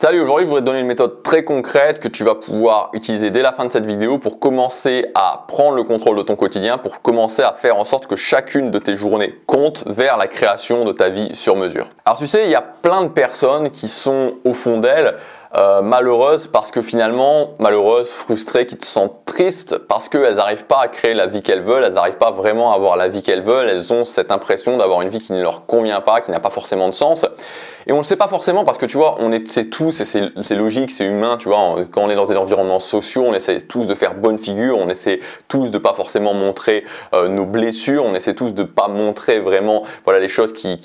Salut, aujourd'hui je voudrais te donner une méthode très concrète que tu vas pouvoir utiliser dès la fin de cette vidéo pour commencer à prendre le contrôle de ton quotidien, pour commencer à faire en sorte que chacune de tes journées compte vers la création de ta vie sur mesure. Alors tu sais, il y a plein de personnes qui sont au fond d'elles malheureuses parce que finalement, malheureuses, frustrées, qui te sentent tristes parce qu'elles n'arrivent pas à créer la vie qu'elles veulent, elles n'arrivent pas vraiment à avoir la vie qu'elles veulent, elles ont cette impression d'avoir une vie qui ne leur convient pas, qui n'a pas forcément de sens. Et on ne le sait pas forcément parce que tu vois, c'est tous, et c'est logique, c'est humain, tu vois, quand on est dans des environnements sociaux, on essaie tous de faire bonne figure, on essaie tous de pas forcément montrer nos blessures, on essaie tous de pas montrer vraiment voilà, les choses qui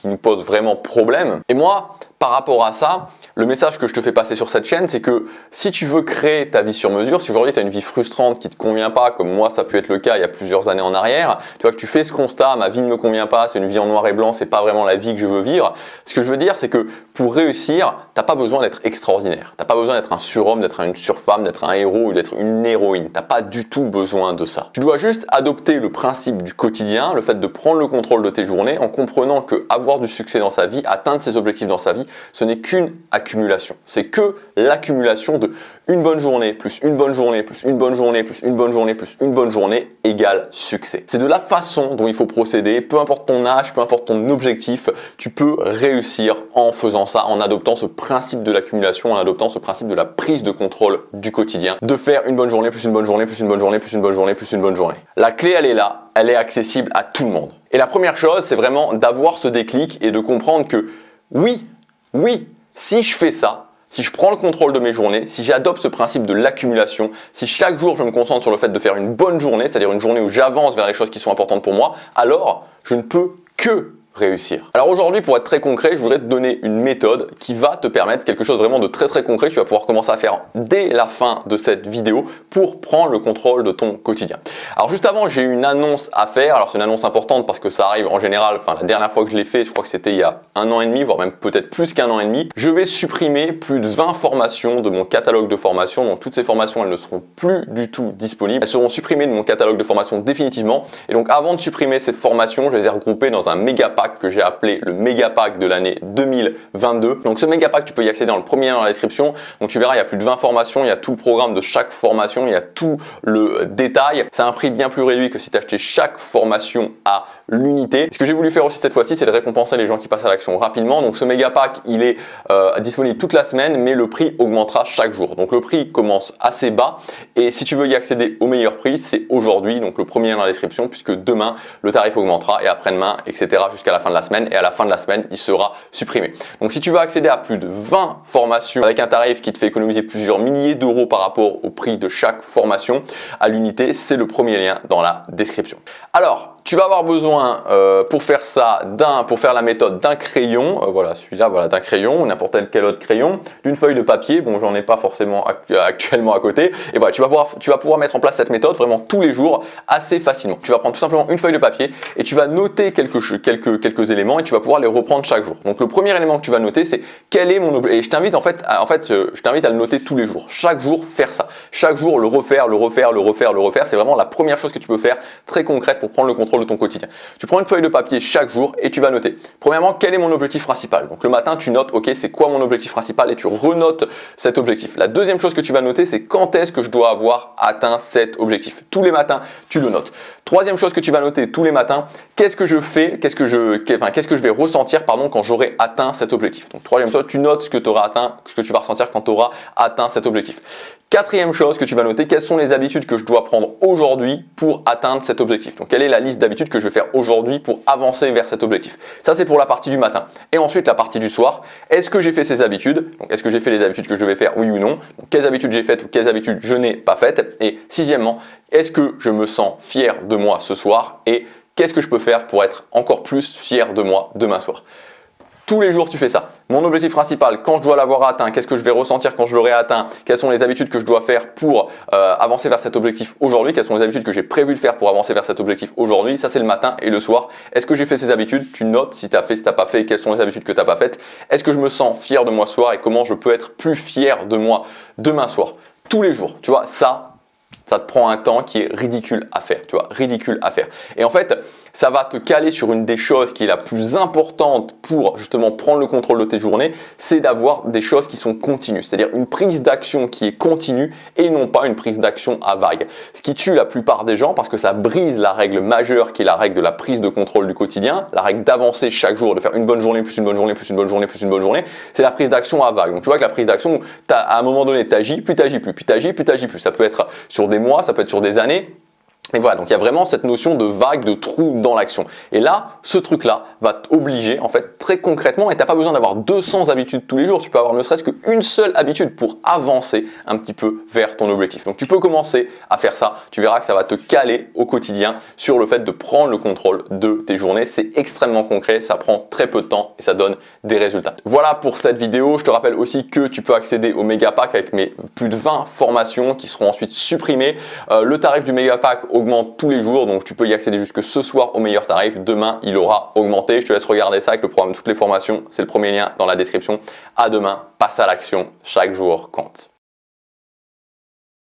nous posent vraiment problème. Et moi, par rapport à ça, le message que je te fais passer sur cette chaîne, c'est que si tu veux créer ta vie sur mesure, si aujourd'hui tu as une vie frustrante qui ne te convient pas, comme moi ça peut être le cas il y a plusieurs années en arrière, tu vois que tu fais ce constat, ma vie ne me convient pas, c'est une vie en noir et blanc, c'est pas vraiment la vie que je veux vivre. Ce que je veux dire, c'est que pour réussir, tu n'as pas besoin d'être extraordinaire, tu n'as pas besoin d'être un surhomme, d'être une surfemme, d'être un héros ou d'être une héroïne, tu n'as pas du tout besoin de ça. Tu dois juste adopter le principe du quotidien, le fait de prendre le contrôle de tes journées en comprenant que avoir du succès dans sa vie, atteindre ses objectifs dans sa vie, ce n'est qu'une accumulation. C'est que l'accumulation de une bonne journée, plus une bonne journée, plus une bonne journée, plus une bonne journée, plus une bonne journée égale succès. C'est de la façon dont il faut procéder, peu importe ton âge, peu importe ton objectif, tu peux réussir en faisant ça, en adoptant ce principe de l'accumulation, en adoptant ce principe de la prise de contrôle du quotidien, de faire une bonne journée, plus une bonne journée, plus une bonne journée, plus une bonne journée, plus une bonne journée. La clé, elle est là, elle est accessible à tout le monde. Et la première chose, c'est vraiment d'avoir ce déclic et de comprendre que oui, si je fais ça, si je prends le contrôle de mes journées, si j'adopte ce principe de l'accumulation, si chaque jour je me concentre sur le fait de faire une bonne journée, c'est-à-dire une journée où j'avance vers les choses qui sont importantes pour moi, alors je ne peux que réussir. Alors aujourd'hui, pour être très concret, je voudrais te donner une méthode qui va te permettre quelque chose vraiment de très concret que tu vas pouvoir commencer à faire dès la fin de cette vidéo pour prendre le contrôle de ton quotidien. Alors juste avant, j'ai une annonce à faire. Alors c'est une annonce importante parce que ça arrive en général, enfin la dernière fois que je l'ai fait, je crois que c'était il y a 1 an et demi, voire même peut-être plus qu'1 an et demi. Je vais supprimer plus de 20 formations de mon catalogue de formation. Donc toutes ces formations, elles ne seront plus du tout disponibles. Elles seront supprimées de mon catalogue de formation définitivement. Et donc avant de supprimer ces formations, je les ai regroupées dans un méga pack que j'ai appelé le méga pack de l'année 2022. Donc ce méga pack, tu peux y accéder dans le premier lien dans la description. Donc tu verras, il y a plus de 20 formations, il y a tout le programme de chaque formation, il y a tout le détail. C'est un prix bien plus réduit que si tu achetais chaque formation à l'unité. Ce que j'ai voulu faire aussi cette fois-ci, c'est de récompenser les gens qui passent à l'action rapidement. Donc ce méga pack, il est disponible toute la semaine, mais le prix augmentera chaque jour. Donc le prix commence assez bas et si tu veux y accéder au meilleur prix, c'est aujourd'hui, donc le premier lien dans la description, puisque demain, le tarif augmentera et après-demain, etc. jusqu'à la fin de la semaine, et à la fin de la semaine, il sera supprimé. Donc si tu veux accéder à plus de 20 formations avec un tarif qui te fait économiser plusieurs milliers d'euros par rapport au prix de chaque formation à l'unité, c'est le premier lien dans la description. Alors, tu vas avoir besoin pour faire ça, pour faire la méthode d'un crayon, voilà celui-là, voilà d'un crayon, n'importe quel autre crayon, d'une feuille de papier, bon j'en ai pas forcément actuellement à côté, et voilà tu vas pouvoir mettre en place cette méthode vraiment tous les jours assez facilement. Tu vas prendre tout simplement une feuille de papier et tu vas noter quelques éléments et tu vas pouvoir les reprendre chaque jour. Donc le premier élément que tu vas noter, c'est quel est mon objectif. Et je t'invite je t'invite à le noter tous les jours. Chaque jour faire ça. Chaque jour le refaire. C'est vraiment la première chose que tu peux faire, très concrète pour prendre le contrôle de ton quotidien. Tu prends une feuille de papier chaque jour et tu vas noter. Premièrement, quel est mon objectif principal? Donc le matin, tu notes, ok, c'est quoi mon objectif principal et tu renotes cet objectif. La deuxième chose que tu vas noter, c'est quand est-ce que je dois avoir atteint cet objectif. Tous les matins, tu le notes. Troisième chose que tu vas noter tous les matins, qu'est-ce que je fais, qu'est-ce que je vais ressentir quand j'aurai atteint cet objectif. Donc troisième chose, tu notes ce que tu auras atteint, ce que tu vas ressentir quand tu auras atteint cet objectif. Quatrième chose que tu vas noter, quelles sont les habitudes que je dois prendre aujourd'hui pour atteindre cet objectif. Donc quelle est la liste d'habitudes que je vais faire aujourd'hui pour avancer vers cet objectif. Ça c'est pour la partie du matin. Et ensuite la partie du soir, est-ce que j'ai fait ces habitudes? Donc est-ce que j'ai fait les habitudes que je devais faire, oui ou non? Donc quelles habitudes j'ai faites ou quelles habitudes je n'ai pas faites? Et sixièmement, est-ce que je me sens fier de moi ce soir? Et qu'est-ce que je peux faire pour être encore plus fier de moi demain soir? Tous les jours, tu fais ça. Mon objectif principal, quand je dois l'avoir atteint, qu'est-ce que je vais ressentir quand je l'aurai atteint? Quelles sont les habitudes que je dois faire pour avancer vers cet objectif aujourd'hui? Quelles sont les habitudes que j'ai prévu de faire pour avancer vers cet objectif aujourd'hui? Ça, c'est le matin et le soir. Est-ce que j'ai fait ces habitudes? Tu notes si tu as fait, si tu n'as pas fait, quelles sont les habitudes que tu n'as pas faites? Est-ce que je me sens fier de moi ce soir et comment je peux être plus fier de moi demain soir? Tous les jours, tu vois, ça te prend un temps qui est ridicule à faire, tu vois, ridicule à faire. Et en fait, Ça va te caler sur une des choses qui est la plus importante pour justement prendre le contrôle de tes journées, c'est d'avoir des choses qui sont continues, c'est-à-dire une prise d'action qui est continue et non pas une prise d'action à vague. Ce qui tue la plupart des gens parce que ça brise la règle majeure qui est la règle de la prise de contrôle du quotidien, la règle d'avancer chaque jour, de faire une bonne journée, plus une bonne journée, plus une bonne journée, plus une bonne journée, c'est la prise d'action à vague. Donc tu vois que la prise d'action, à un moment donné, t'agis, puis t'agis plus, puis t'agis, puis t'agis plus. Ça peut être sur des mois, ça peut être sur des années. Et voilà, donc il y a vraiment cette notion de vague, de trou dans l'action. Et là, ce truc-là va t'obliger, en fait, très concrètement, et tu n'as pas besoin d'avoir 200 habitudes tous les jours, tu peux avoir ne serait-ce qu'une seule habitude pour avancer un petit peu vers ton objectif. Donc tu peux commencer à faire ça, tu verras que ça va te caler au quotidien sur le fait de prendre le contrôle de tes journées. C'est extrêmement concret, ça prend très peu de temps et ça donne des résultats. Voilà pour cette vidéo. Je te rappelle aussi que tu peux accéder au Méga Pack avec mes plus de 20 formations qui seront ensuite supprimées. Le tarif du Méga Pack augmente tous les jours, donc tu peux y accéder jusque ce soir au meilleur tarif. Demain, il aura augmenté. Je te laisse regarder ça avec le programme de toutes les formations. C'est le premier lien dans la description. À demain, passe à l'action. Chaque jour compte.